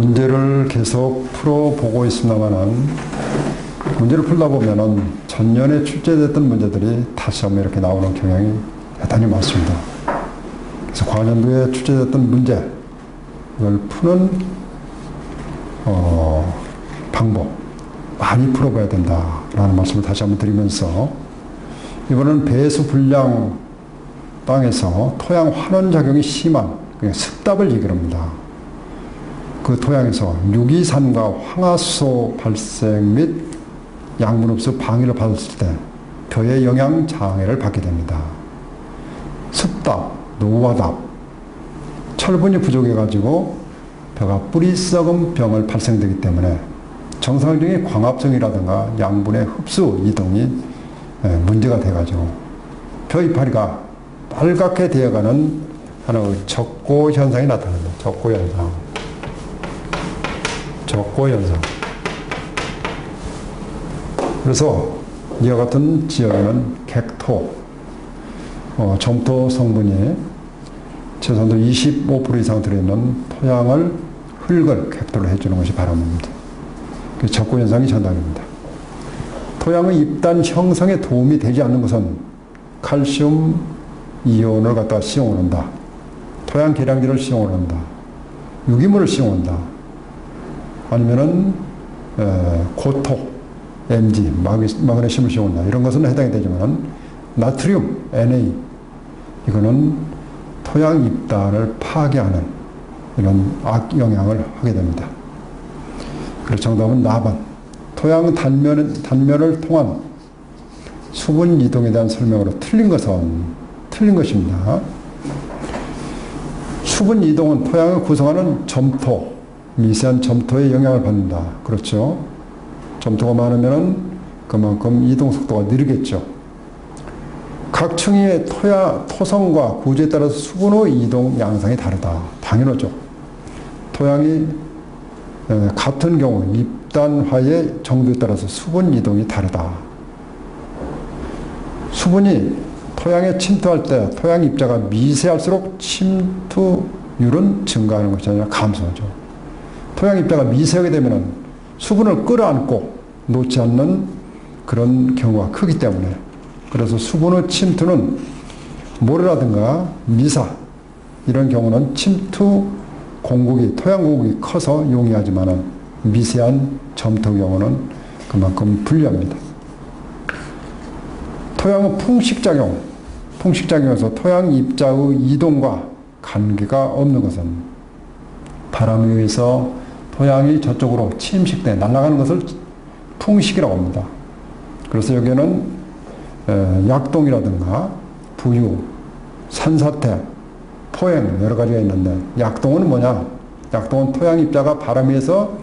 문제를 계속 풀어보고 있습니다만은 문제를 풀다 보면은 전년에 출제됐던 문제들이 다시 한번 이렇게 나오는 경향이 대단히 많습니다. 그래서 과년도에 출제됐던 문제, 이걸 푸는 방법 많이 풀어봐야 된다라는 말씀을 다시 한번 드리면서, 이번은 배수 불량 땅에서 토양 환원 작용이 심한 습답을 얘기합니다. 그 토양에서 유기산과 황화수소 발생 및 양분 흡수 방해를 받았을 때 벼의 영양 장애를 받게 됩니다. 습답, 노화답, 철분이 부족해가지고 벼가 뿌리 썩음 병을 발생되기 때문에 정상적인 광합성이라든가 양분의 흡수 이동이 문제가 돼가지고 벼 이파리가 빨갛게 되어가는 하나의 적고 현상이 나타납니다. 적고 현상. 적고 현상. 그래서 이와 같은 지역에는 객토, 점토 성분이 최소한도 25% 이상 들어있는 토양을 흙을 객토로 해주는 것이 바람입니다. 적고 현상이 전달됩니다. 토양의 입단 형성에 도움이 되지 않는 것은 칼슘 이온을 갖다가 시용을 한다. 토양 계량기를 시용을 한다. 유기물을 시용한다. 아니면은 고토, Mg, 마그네슘을 시용한다. 이런 것은 해당이 되지만 나트륨, Na, 이거는 토양 입단을 파괴하는 이런 악영향을 하게 됩니다. 그래서 정답은 4번. 토양 단면을 통한 수분 이동에 대한 설명으로 틀린 것입니다. 수분 이동은 토양을 구성하는 점토, 미세한 점토의 영향을 받는다. 그렇죠? 점토가 많으면 그만큼 이동 속도가 느리겠죠. 각 층의 토성과 구조에 따라서 수분의 이동 양상이 다르다. 당연하죠. 토양이 같은 경우 입단화의 정도에 따라서 수분 이동이 다르다. 수분이 토양에 침투할 때 토양 입자가 미세할수록 침투율은 증가하는 것이 아니라 감소하죠. 토양 입자가 미세하게 되면 수분을 끌어안고 놓지 않는 그런 경우가 크기 때문에, 그래서 수분의 침투는 모래라든가 미사 이런 경우는 침투 공국이, 토양 공국이 커서 용이하지만 미세한 점토 경우는 그만큼 불리합니다. 토양의 풍식작용에서 토양 입자의 이동과 관계가 없는 것은 바람에 의해서 토양이 저쪽으로 침식돼 날아가는 것을 풍식이라고 합니다. 그래서 여기에는 약동이라든가 부유, 산사태, 포행 여러 가지가 있는데, 약동은 뭐냐? 약동은 토양 입자가 바람에 의해서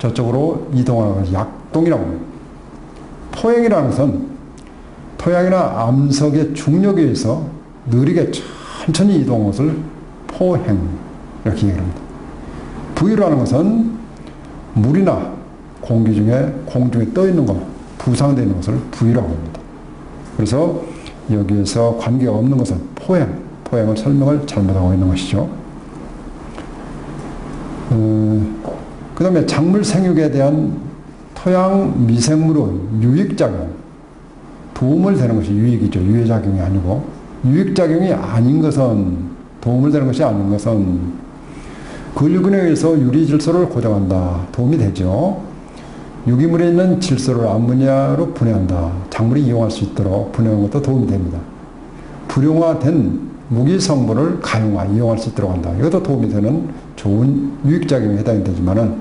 저쪽으로 이동하는 것을 약동이라고 합니다. 포행이라는 것은 토양이나 암석의 중력에 의해서 느리게 천천히 이동하는 것을 포행 이렇게 얘기합니다. 부유라는 것은 물이나 공기 중에 공중에 떠 있는 것, 부상되어 있는 것을 부유라고 합니다. 그래서 여기에서 관계가 없는 것은 포행을 설명을 잘못하고 있는 것이죠. 그 다음에 작물 생육에 대한 토양 미생물의 유익작용, 도움을 되는 것이 유익이죠. 유해작용이 아니고, 유익작용이 아닌 것은, 도움을 되는 것이 아닌 것은 근류근에 의해서 유리질소를 고정한다. 도움이 되죠. 유기물에 있는 질소를 암모니아로 분해한다. 작물이 이용할 수 있도록 분해하는 것도 도움이 됩니다. 불용화된 무기 성분을 가용화, 이용할 수 있도록 한다. 이것도 도움이 되는 좋은 유익작용에 해당이 되지만은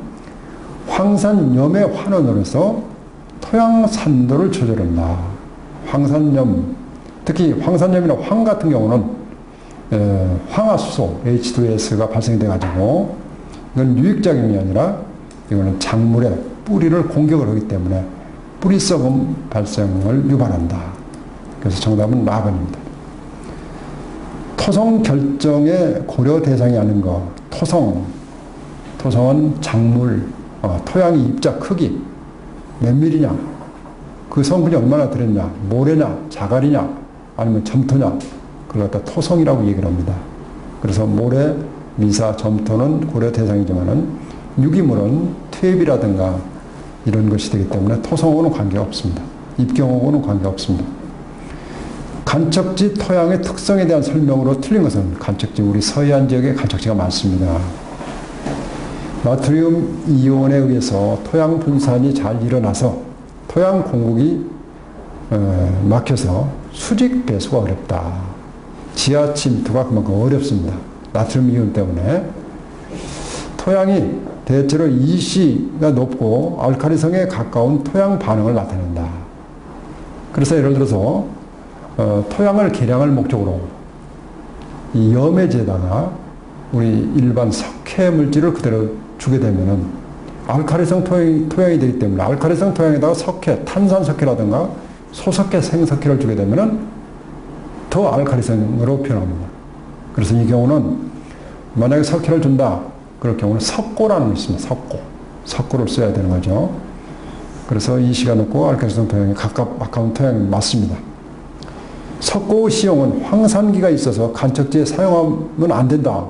황산염의 환원으로 해서 토양 산도를 조절한다. 황산염, 특히 황산염이나 황 같은 경우는 황화수소 H2S가 발생돼 가지고 이건 유익작용이 아니라 이거는 작물의 뿌리를 공격을 하기 때문에 뿌리 썩음 발생을 유발한다. 그래서 정답은 4번입니다. 토성 결정의 고려 대상이 아닌 것. 토성은 작물, 토양의 입자 크기 몇 밀리냐, 그 성분이 얼마나 들었냐, 모래냐, 자갈이냐, 아니면 점토냐, 그걸 갖다 토성이라고 얘기를 합니다. 그래서 모래, 미사, 점토는 고려 대상이지만은 유기물은 퇴비라든가 이런 것이 되기 때문에 토성하고는 관계가 없습니다. 입경하고는 관계가 없습니다. 간척지 토양의 특성에 대한 설명으로 틀린 것은 간척지, 우리 서해안 지역에 간척지가 많습니다. 나트륨 이온에 의해서 토양 분산이 잘 일어나서 토양 공급이 막혀서 수직 배수가 어렵다. 지하 침투가 그만큼 어렵습니다. 나트륨 이온 때문에. 토양이 대체로 EC가 높고 알칼리성에 가까운 토양 반응을 나타낸다. 그래서 예를 들어서 토양을 개량할 목적으로 이 염해제에다가 우리 일반 석회 물질을 그대로 주게 되면은 알칼리성 토양이 되기 때문에 알칼리성 토양에다가 석회, 탄산석회라든가 소석회, 생석회를 주게 되면은 더 알칼리성으로 변합니다. 그래서 이 경우는 만약에 석회를 준다. 그럴 경우는 석고라는 것이 있습니다. 석고. 석고를 써야 되는 거죠. 그래서 EC가 높고 알칼리성 토양에 가까운 토양이 맞습니다. 석고의 시용은 황산기가 있어서 간척지에 사용하면 안 된다.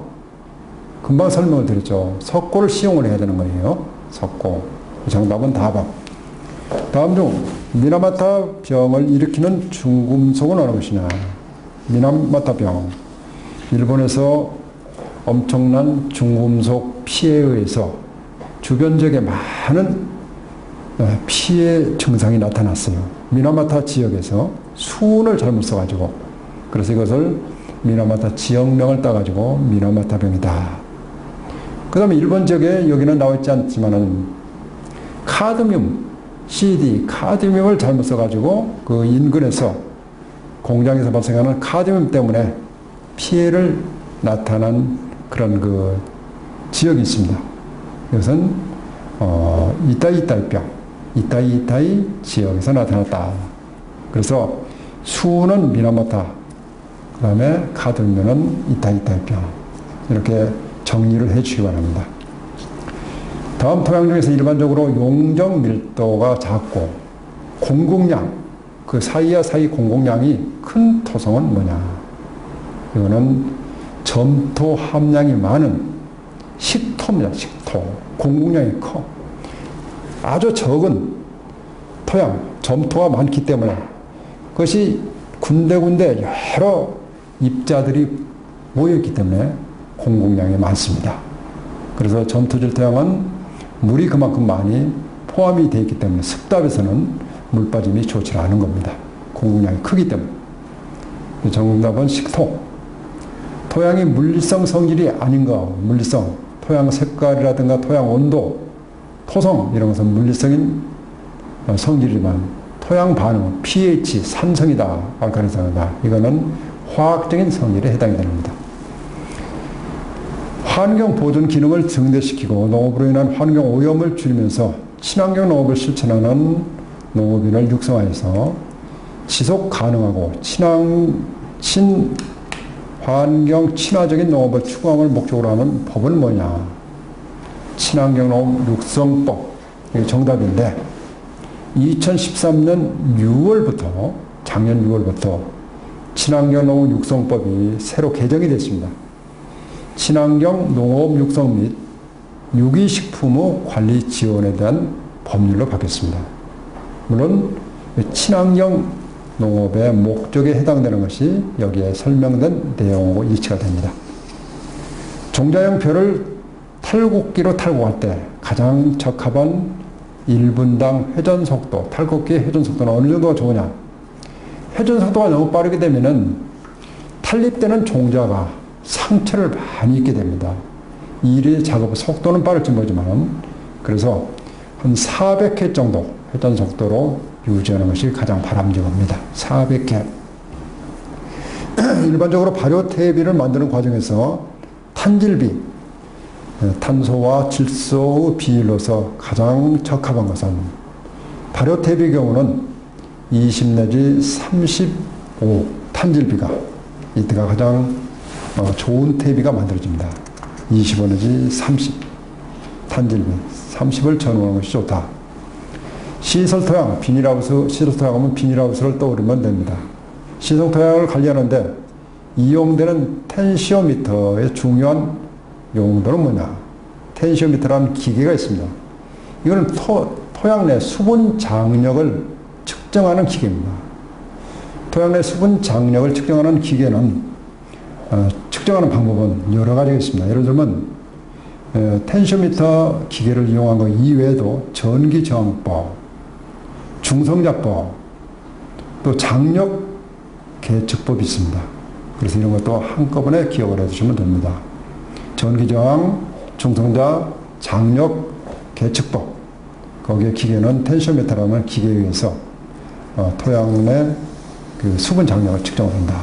금방 설명을 드렸죠. 석고를 시용을 해야 되는 거예요. 석고. 정답은 다밥. 다음 중 미나마타 병을 일으키는 중금속은 어느 것이냐. 미나마타 병. 일본에서 엄청난 중금속 피해에 의해서 주변 지역에 많은 피해 증상이 나타났어요. 미나마타 지역에서 수은을 잘못 써가지고, 그래서 이것을 미나마타 지역명을 따가지고 미나마타 병이다. 그 다음에 일본 지역에 여기는 나와 있지 않지만은 카드뮴, CD, 카드뮴을 잘못 써가지고 그 인근에서 공장에서 발생하는 카드뮴 때문에 피해를 나타난 그런 그 지역이 있습니다. 이것은 이타이타이병, 이타이타이 지역에서 나타났다. 그래서 수는 미나마타, 그 다음에 카드뮴은 이타이타이병, 이렇게 정리를 해 주시기 바랍니다. 다음 토양 중에서 일반적으로 용적 밀도가 작고 공급량, 그 사이와 사이 공급량이 큰 토성은 뭐냐? 이거는 점토 함량이 많은 식토입니다. 식토. 공급량이 커. 아주 적은 토양, 점토가 많기 때문에 그것이 군데군데 여러 입자들이 모여있기 때문에 공급량이 많습니다. 그래서 점토질 토양은 물이 그만큼 많이 포함이 되어 있기 때문에 습답에서는 물 빠짐이 좋지 않은 겁니다. 공급량이 크기 때문에. 정답은 식토. 토양이 물리성 성질이 아닌가, 물리성, 토양 색깔이라든가 토양 온도, 토성 이런 것은 물리성인 성질이지만 토양 반응, pH, 산성이다, 알칼리성이다. 이거는 화학적인 성질에 해당이 됩니다. 환경 보존 기능을 증대시키고 농업으로 인한 환경 오염을 줄이면서 친환경 농업을 실천하는 농업인을 육성하여서 지속 가능하고 환경 친화적인 농업을 추구함을 목적으로 하는 법은 뭐냐? 친환경 농업 육성법. 이게 정답인데 2013년 6월부터 작년 6월부터 친환경 농업 육성법이 새로 개정이 됐습니다. 친환경 농업 육성 및 유기식품의 관리 지원에 대한 법률로 바뀌었습니다. 물론 친환경 농업의 목적에 해당되는 것이 여기에 설명된 내용하고 일치가 됩니다. 종자형 벼를 탈곡기로 탈곡할 때 가장 적합한 1분당 회전 속도, 탈곡기의 회전 속도는 어느 정도가 좋으냐? 회전 속도가 너무 빠르게 되면은 탈립되는 종자가 상처를 많이 입게 됩니다. 일의 작업 속도는 빠를지 모르지만, 그래서 한 400회 정도 회전 속도로 유지하는 것이 가장 바람직합니다. 400회. 일반적으로 발효태비를 만드는 과정에서 탄질비, 탄소와 질소의 비율로서 가장 적합한 것은 발효태비의 경우는 20 내지 35 탄질비가 이때가 가장 좋은 태비가 만들어집니다. 25 내지 30 탄질비, 30을 전후하는 것이 좋다. 시설토양, 비닐하우스, 시설토양하면 비닐하우스를 떠오르면 됩니다. 시설토양을 관리하는데 이용되는 텐시오미터의 중요한 용도는 뭐냐? 텐시오미터라는 기계가 있습니다. 이거는 토양 내 수분 장력을 측정하는 기계입니다. 토양 내 수분 장력을 측정하는 기계는 측정하는 방법은 여러 가지가 있습니다. 예를 들면 텐시오미터 기계를 이용한 것 이외에도 전기저항법, 중성자법, 또 장력 계측법이 있습니다. 그래서 이런 것도 한꺼번에 기억을 해두시면 됩니다. 전기저항, 중성자, 장력, 계측법. 거기에 기계는 텐시오미터라는 기계에 의해서 토양 내 그 수분 장력을 측정을 한다.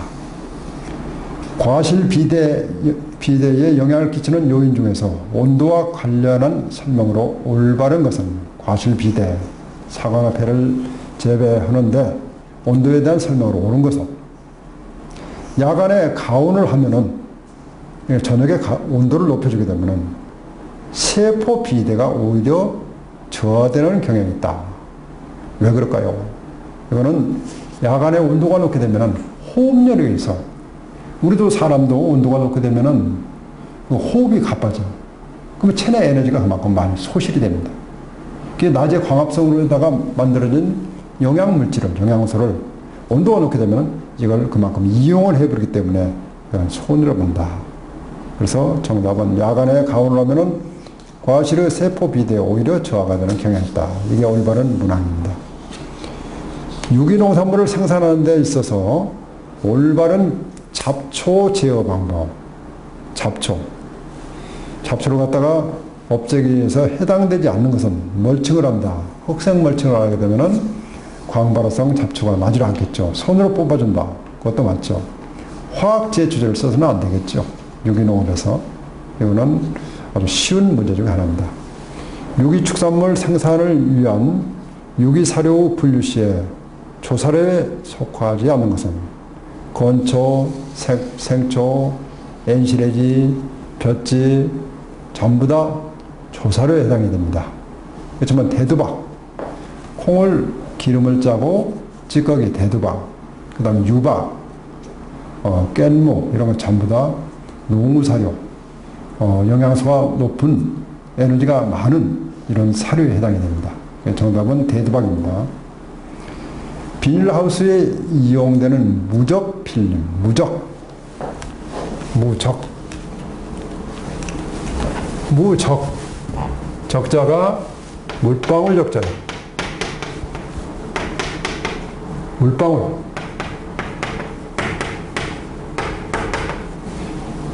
과실 비대에 영향을 끼치는 요인 중에서 온도와 관련한 설명으로 올바른 것은 과실 비대, 사과나 배를 재배하는데 온도에 대한 설명으로 옳은 것은 야간에 가온을 하면은 저녁에 온도를 높여주게 되면은 세포 비대가 오히려 저하되는 경향이 있다. 왜 그럴까요? 이거는 야간에 온도가 높게 되면은 호흡열에 의해서 우리도 사람도 온도가 높게 되면은 호흡이 가빠져. 그러면 체내 에너지가 그만큼 많이 소실이 됩니다. 그게 낮에 광합성으로다가 만들어진 영양소를 온도가 높게 되면 이걸 그만큼 이용을 해버리기 때문에 손해를 본다. 그래서 정답은 야간에 가온을 하면은 과실의 세포 비대에 오히려 저하가 되는 경향이 있다. 이게 올바른 문항입니다. 유기농산물을 생산하는 데 있어서 올바른 잡초 제어 방법. 잡초를 갖다가 업체기에서 해당되지 않는 것은 멀칭을 한다. 흑색 멀칭을 하게 되면은 광발화성 잡초가 나질 않겠죠. 손으로 뽑아준다. 그것도 맞죠. 화학 제초제를 써서는 안 되겠죠. 유기농업에서. 이거는 아주 쉬운 문제 중 하나입니다. 유기축산물 생산을 위한 유기사료 분류 시에 조사료에 속하지 않는 것은 건초, 생초, 엔시레지, 볏짚 전부 다 조사료에 해당이 됩니다. 그렇지만 대두박, 콩을 기름을 짜고 찌꺼기 대두박, 그 다음에 유박, 깻무 이런 건 전부 다 농우사료, 영양소가 높은 에너지가 많은 이런 사료에 해당이 됩니다. 정답은 대두박입니다. 비닐하우스에 이용되는 무적 필름, 적자가 물방울 적자예요. 물방울.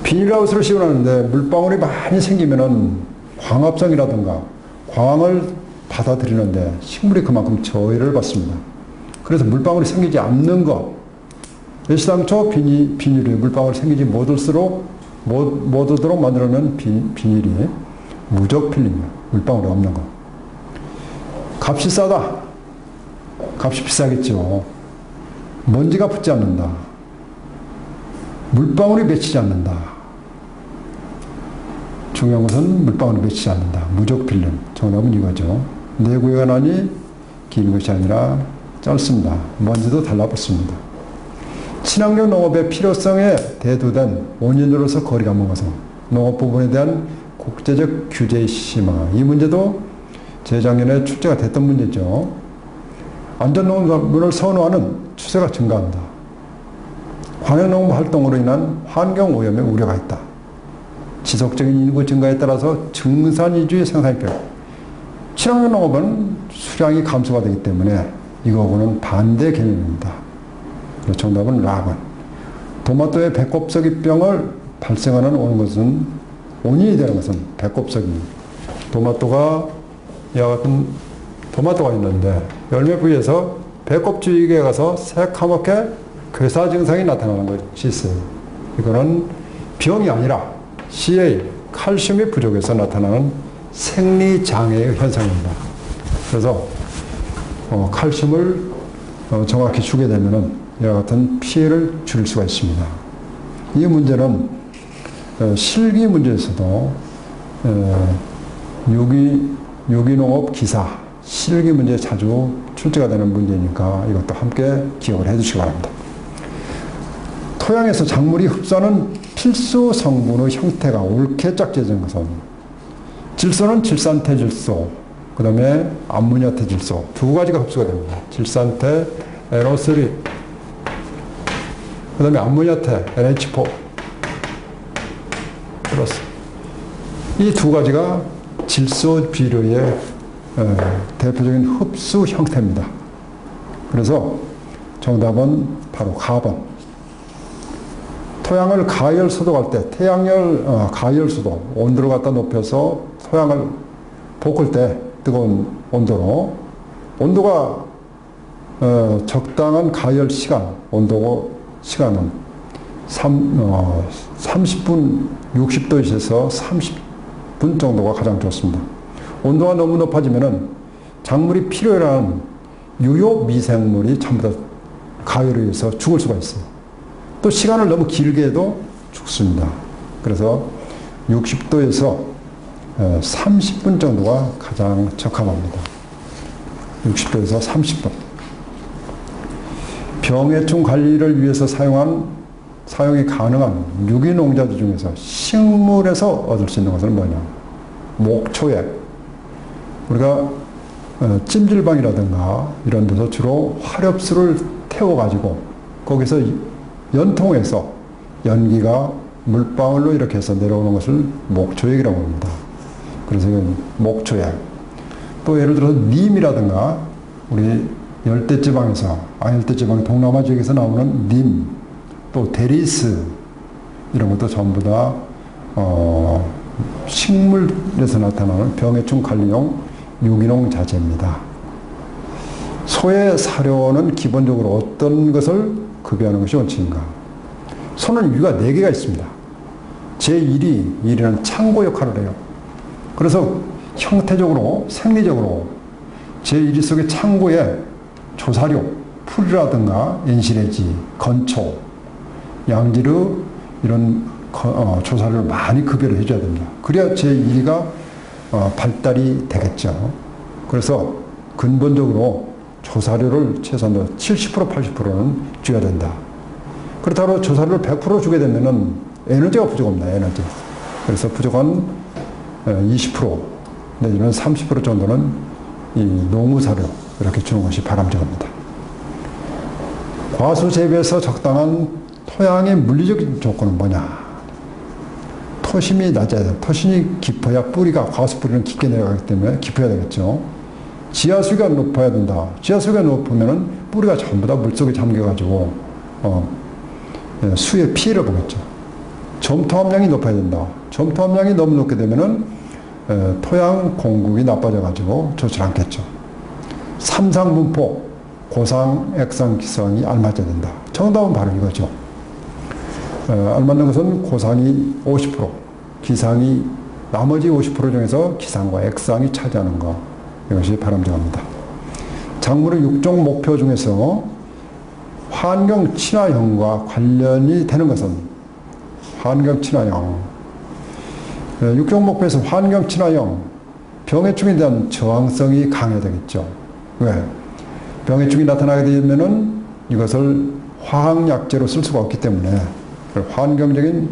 비닐하우스를 씌워놨는데 물방울이 많이 생기면은 광합성이라든가 광을 받아들이는데 식물이 그만큼 저해를 받습니다. 그래서 물방울이 생기지 않는 것. 애시당초 비닐이 물방울이 생기지 못하도록 만들어낸 비닐이 무적 필름이에요. 물방울이 없는 거. 값이 싸다. 값이 비싸겠죠. 먼지가 붙지 않는다. 물방울이 맺히지 않는다. 중요한 것은 물방울이 맺히지 않는다. 무적 필름. 정답은 이거죠. 내구가 나니 긴 것이 아니라 짧습니다. 먼지도 달라붙습니다. 친환경 농업의 필요성에 대두된 원인으로서 거리가 먼 것은 농업 부분에 대한 국제적 규제의 심화. 이 문제도 재작년에 출제가 됐던 문제죠. 안전농업을 선호하는 추세가 증가한다. 관행농업 활동으로 인한 환경오염의 우려가 있다. 지속적인 인구 증가에 따라서 증산위주의 생산이 필요해. 친환경 농업은 수량이 감소가 되기 때문에 이거하고는 반대 개념입니다. 정답은 라건. 토마토의 배꼽서기병을 발생하는 원인이 되는 것은 배꼽서기. 토마토가 이와 같은 토마토가 있는데 열매 부위에서 배꼽 주위에 가서 새카맣게 괴사 증상이 나타나는 것이 있어요. 이거는 병이 아니라 CA, 칼슘이 부족해서 나타나는 생리장애의 현상입니다. 그래서 칼슘을 정확히 주게 되면은 이와 같은 피해를 줄일 수가 있습니다. 이 문제는 실기 문제에서도 유기농업 기사 실기 문제에 자주 출제가 되는 문제니까 이것도 함께 기억을 해 주시기 바랍니다. 토양에서 작물이 흡수하는 필수 성분의 형태가 옳게 짝지어진 것은 질소는 질산태질소, 그 다음에 암모니아태질소 두 가지가 흡수가 됩니다. 질산태 NO3, 그 다음에 암모니아태 NH4 플러스. 이 두 가지가 질소 비료의 대표적인 흡수 형태입니다. 그래서 정답은 바로 4번. 토양을 가열 소독할 때 태양열 가열 소독, 온도를 갖다 높여서 토양을 볶을 때 뜨거운 온도로, 온도가 적당한 가열 시간, 온도 시간은 30분, 60도에서 30분 정도가 가장 좋습니다. 온도가 너무 높아지면은 작물이 필요로 하는 유효 미생물이 전부 다 가열에 의해서 죽을 수가 있어요. 또 시간을 너무 길게 해도 죽습니다. 그래서 60도에서 30분 정도가 가장 적합합니다. 60도에서 30분. 병해충 관리를 위해서 사용이 가능한 유기농자재 중에서 식물에서 얻을 수 있는 것은 뭐냐? 목초액. 우리가 찜질방이라든가 이런 데서 주로 화렵수를 태워가지고 거기서 연통해서 연기가 물방울로 이렇게 해서 내려오는 것을 목초액이라고 합니다. 그래서 이건 목초액. 또 예를 들어서 님이라든가 우리 열대지방에서, 열대지방 동남아 지역에서 나오는 님, 또 데리스 이런 것도 전부 다 식물에서 나타나는 병해충 관리용 유기농 자재입니다. 소의 사료는 기본적으로 어떤 것을 급여하는 것이 원칙인가? 소는 위가 4개가 있습니다. 제1위는 창고 역할을 해요. 그래서 형태적으로, 생리적으로 제1위 속의 창고에 조사료, 풀이라든가 엔실해지, 건초, 양지르 이런 조사료를 많이 급여를 해줘야 됩니다. 그래야 제1위가 발달이 되겠죠. 그래서 근본적으로 조사료를 최소한 70%, 80%는 줘야 된다. 그렇다고 조사료를 100% 주게 되면은 에너지가 부족합니다. 에너지. 그래서 부족한 20% 내지는 30% 정도는 이 농우사료 이렇게 주는 것이 바람직합니다. 과수 재배에서 적당한 토양의 물리적인 조건은 뭐냐? 토심이 낮아야 돼요. 토심이 깊어야 뿌리가, 과수 뿌리는 깊게 내려가기 때문에 깊어야 되겠죠. 지하수위가 높아야 된다. 지하수위가 높으면은 뿌리가 전부 다 물속에 잠겨가지고 수에 피해를 보겠죠. 점토 함량이 높아야 된다. 점토 함량이 너무 높게 되면은 토양 공급이 나빠져가지고 좋지 않겠죠. 삼상분포, 고상, 액상, 기상이 알맞아야 된다. 정답은 바로 이거죠. 알맞는 것은 고상이 50%, 기상이 나머지 50% 중에서 기상과 액상이 차지하는 것. 이것이 바람직합니다. 작물의 6종 목표 중에서 환경 친화형과 관련이 되는 것은 환경 친화형. 6종 목표에서 환경 친화형, 병해충에 대한 저항성이 강해야 되겠죠. 왜? 병해충이 나타나게 되면은 이것을 화학약재로 쓸 수가 없기 때문에 환경적인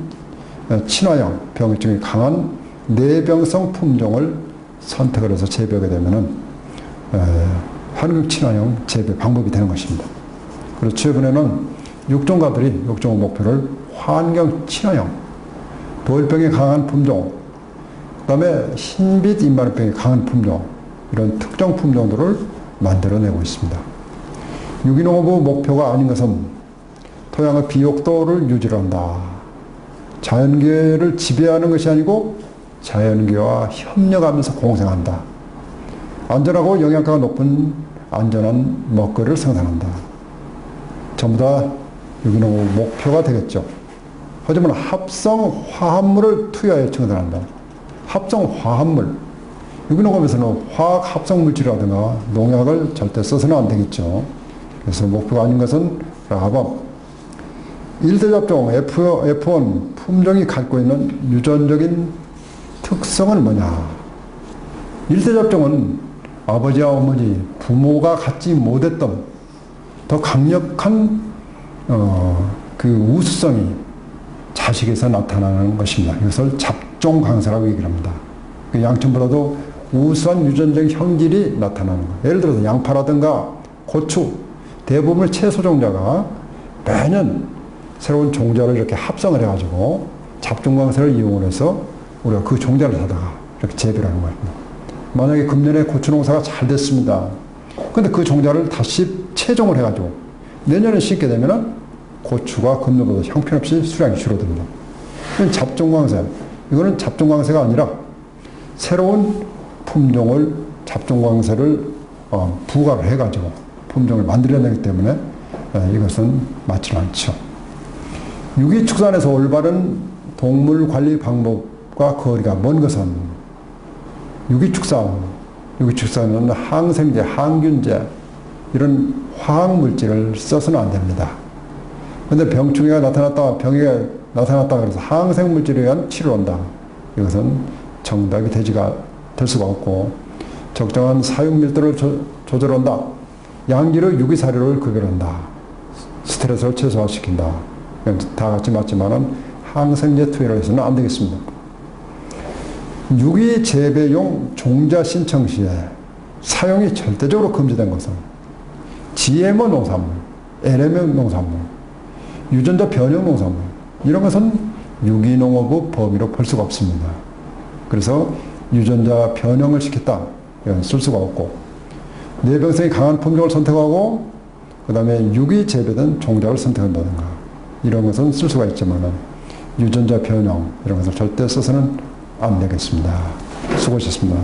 친화형, 병해충이 강한 내병성 품종을 선택을 해서 재배하게 되면은 환경 친화형 재배 방법이 되는 것입니다. 그래서 최근에는 육종가들이 육종 목표를 환경 친화형, 돌병에 강한 품종, 그 다음에 흰빛 잎마늘병에 강한 품종, 이런 특정 품종들을 만들어내고 있습니다. 유기농업의 목표가 아닌 것은 토양의 비옥도를 유지한다. 자연계를 지배하는 것이 아니고 자연계와 협력하면서 공생한다. 안전하고 영양가가 높은 안전한 먹거리를 생산한다. 전부 다 유기농의 목표가 되겠죠. 하지만 합성 화합물을 투여해 생산한다. 합성 화합물. 유기농업에서는 화학 합성 물질이라든가 농약을 절대 써서는 안 되겠죠. 그래서 목표가 아닌 것은 4번. 일대접종 F1 품종이 갖고 있는 유전적인 특성은 뭐냐? 일대접종은 아버지와 어머니, 부모가 갖지 못했던 더 강력한 그 우수성이 자식에서 나타나는 것입니다. 이것을 잡종 강세라고 얘기를 합니다. 그 양천보다도 우수한 유전적 형질이 나타나는 거예요. 예를 들어서 양파라든가 고추, 대부분의 채소 종자가 매년 새로운 종자를 이렇게 합성을 해가지고 잡종광세를 이용해서 우리가 그 종자를 사다가 이렇게 재배를 하는 거예요. 만약에 금년에 고추 농사가 잘 됐습니다. 근데 그 종자를 다시 채종을 해가지고 내년에 심게 되면은 고추가 금년보다 형편없이 수량이 줄어듭니다. 이건 잡종광세. 이거는 잡종광세가 아니라 새로운 품종을 잡종광세를 부과를 해가지고 품종을 만들어내기 때문에 이것은 맞지 않죠. 유기축산에서 올바른 동물 관리 방법과 거리가 먼 것은 유기축산은 항생제, 항균제 이런 화학물질을 써서는 안 됩니다. 그런데 병충해가 나타났다, 병이 나타났다 그래서 항생물질에 의한 치료를 한다. 이것은 정답이 될 수가 없고 적정한 사육 밀도를 조절한다. 양질의 유기사료를 급여한다. 스트레스를 최소화시킨다. 다 같이 맞지만은 항생제 투여를 해서는 안 되겠습니다. 유기 재배용 종자 신청 시에 사용이 절대적으로 금지된 것은 GMO 농산물, LMO 농산물, 유전자 변형 농산물 이런 것은 유기농업의 범위로 볼 수가 없습니다. 그래서 유전자 변형을 시켰다. 이건 쓸 수가 없고 내병성이 강한 품종을 선택하고 그 다음에 유기 재배된 종자를 선택한다든가 이런 것은 쓸 수가 있지만 유전자 변형 이런 것을 절대 써서는 안 되겠습니다. 수고하셨습니다.